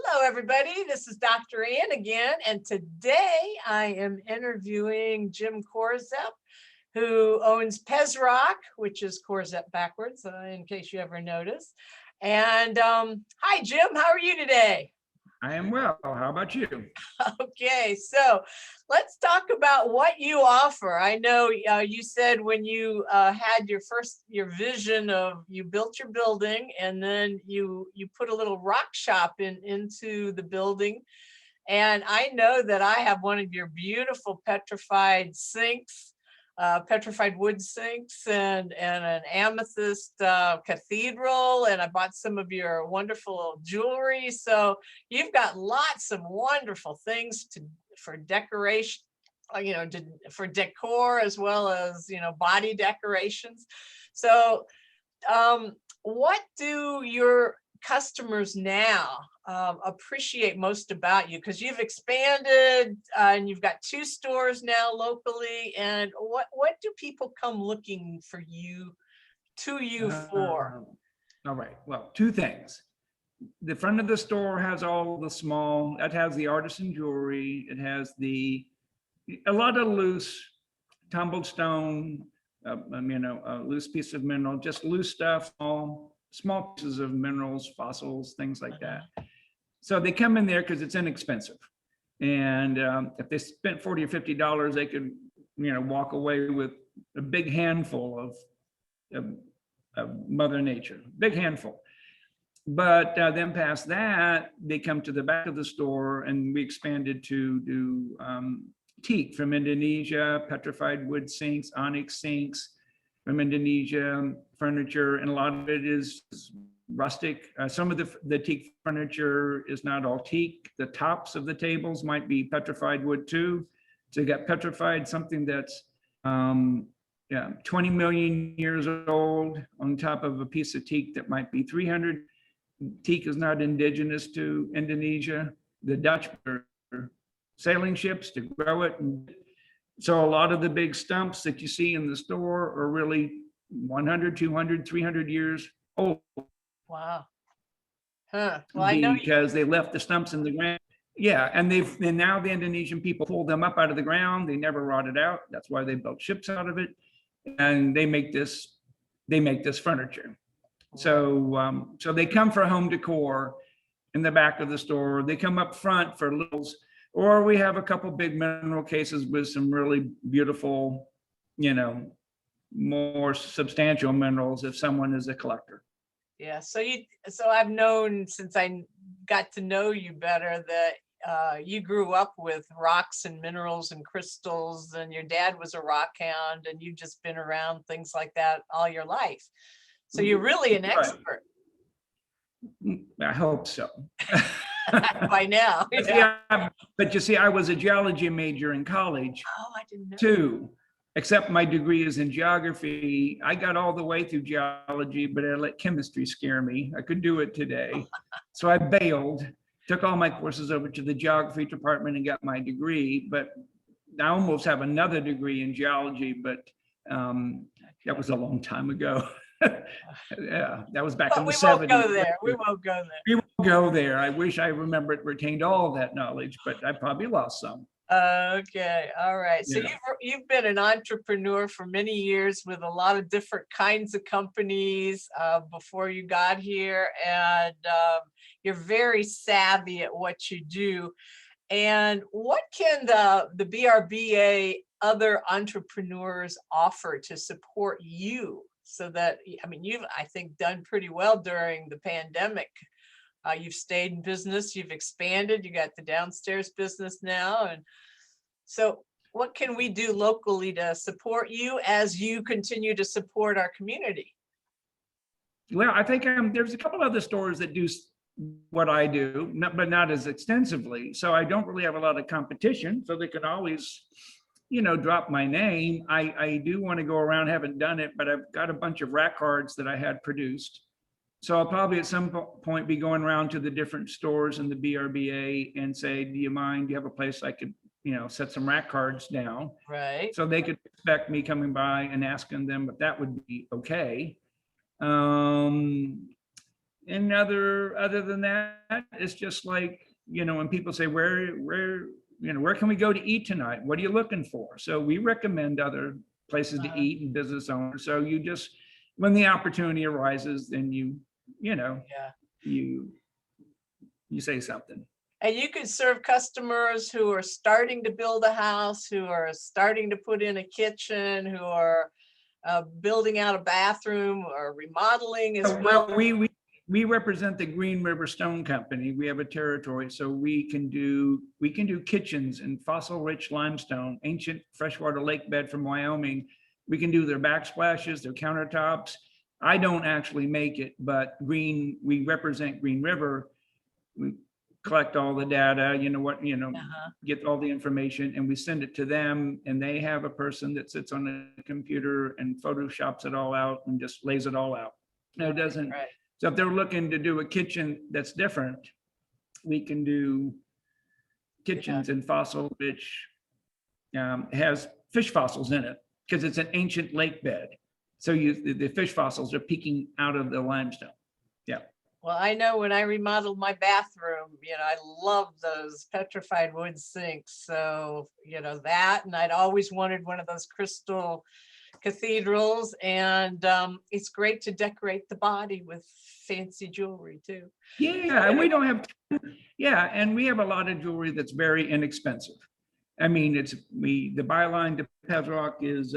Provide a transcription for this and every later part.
Hello, everybody. This is Dr. Ann again, and today I am interviewing Jim Korzep, who owns Pezrok, which is Korzep backwards, in case you ever noticed. And hi, Jim. How are you today? I am well. How about you? Okay, so let's talk about what you offer. I know you said when you had your vision of you built your building and then you put a little rock shop into the building. And I know that I have one of your beautiful petrified sinks, petrified wood sinks, and an amethyst cathedral. And I bought some of your wonderful jewelry. So you've got lots of wonderful things for decoration, for decor as well as, body decorations. So what do your customers now appreciate most about you? Because you've expanded and you've got 2 stores now locally. And what do people come looking for you for? All right. Well, 2 things. The front of the store has all the small, that has the artisan jewelry. It has a lot of loose tumbled stone, a loose piece of mineral, just loose stuff, small pieces of minerals, fossils, things like that. So they come in there because it's inexpensive. And if they spent $40 or $50, they could, walk away with a big handful of Mother Nature, big handful. But then past that, they come to the back of the store, and we expanded to do teak from Indonesia, petrified wood sinks, onyx sinks from Indonesia, furniture, and a lot of it is rustic. Some of the teak furniture is not all teak. The tops of the tables might be petrified wood too. So you got petrified, something that's 20 million years old on top of a piece of teak that might be 300. Teak is not indigenous to Indonesia. The Dutch are sailing ships to grow it. And so a lot of the big stumps that you see in the store are really 100, 200, 300 years old. Wow. Huh. Well, I know because they left the stumps in the ground. Yeah, and now the Indonesian people pull them up out of the ground. They never rotted out. That's why they built ships out of it, and they make this furniture. So they come for home decor in the back of the store. They come up front for littles, or we have a couple big mineral cases with some really beautiful, more substantial minerals if someone is a collector. Yeah, so I've known since I got to know you better that you grew up with rocks and minerals and crystals, and your dad was a rock hound, and you've just been around things like that all your life. So you're really an expert. I hope so. By now. Yeah. But you see, I was a geology major in college. Oh, I didn't know. Too. Except my degree is in geography. I got all the way through geology, but I let chemistry scare me. I could do it today. So I bailed, took all my courses over to the geography department and got my degree. But I almost have another degree in geology, but that was a long time ago. Yeah, that was back in the 70s. We won't go there. We won't go there. We won't go there. I wish I retained all that knowledge, but I probably lost some. Okay, all right. So Yeah. you've been an entrepreneur for many years with a lot of different kinds of companies before you got here, and you're very savvy at what you do. And what can the BRBA other entrepreneurs offer to support you? So that, I mean, you've, I think, done pretty well during the pandemic. You've stayed in business, you've expanded, you got the downstairs business now. And so what can we do locally to support you as you continue to support our community? Well, I think there's a couple other stores that do what I do, but not as extensively. So I don't really have a lot of competition. So they can always, drop my name. I do want to go around, haven't done it, but I've got a bunch of rack cards that I had produced. So I'll probably at some point be going around to the different stores in the BRBA and say, do you mind, do you have a place I could, set some rack cards down? Right. So they could expect me coming by and asking them if that would be okay. And other than that, it's just like, when people say, where can we go to eat tonight? What are you looking for? So we recommend other places to Uh-huh. eat and business owners. So you just, when the opportunity arises, then Yeah. you say something. And you could serve customers who are starting to build a house, who are starting to put in a kitchen, who are building out a bathroom or remodeling as well. Well, we represent the Green River Stone Company. We have a territory, so we can do kitchens in fossil-rich limestone, ancient freshwater lake bed from Wyoming. We can do their backsplashes, their countertops. I don't actually make it, but we represent Green River. We collect all the data, Uh-huh. get all the information, and we send it to them, and they have a person that sits on a computer and photoshops it all out and just lays it all out. No, it doesn't. Right. So if they're looking to do a kitchen that's different, we can do kitchens in fossil, which has fish fossils in it because it's an ancient lake bed. So the fish fossils are peeking out of the limestone. Yeah. Well, I know when I remodeled my bathroom, I love those petrified wood sinks. So, that, and I'd always wanted one of those crystal cathedrals, and it's great to decorate the body with fancy jewelry too. Yeah, and we don't have, yeah, and we have a lot of jewelry that's very inexpensive. I mean, the byline to Pezrok is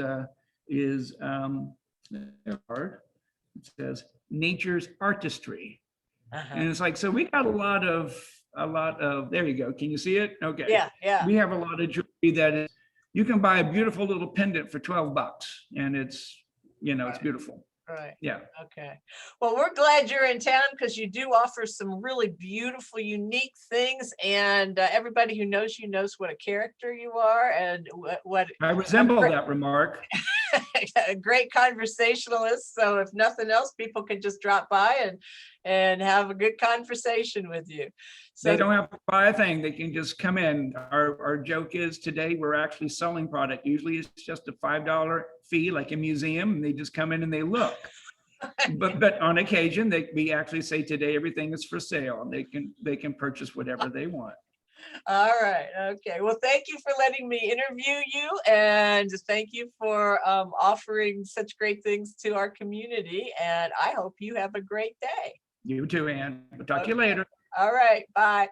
it says nature's artistry. Uh-huh. And it's like, so we got a lot of, there you go. Can you see it? Okay. Yeah. We have a lot of jewelry that is, you can buy a beautiful little pendant for $12 and it's beautiful. Right. Yeah. Okay. Well, we're glad you're in town because you do offer some really beautiful, unique things, and everybody who knows you knows what a character you are and what I resemble that remark. a great conversationalist. So if nothing else, people can just drop by and have a good conversation with you. So They don't have to buy a thing. They can just come in. Our joke is today we're actually selling product. Usually it's just a $5 fee, like a museum, and they just come in and they look. But on occasion, we actually say today everything is for sale, and they can purchase whatever they want. all right. Okay. Well, thank you for letting me interview you, and thank you for offering such great things to our community. And I hope you have a great day. You too, Ann. We'll talk to you later. All right. Bye.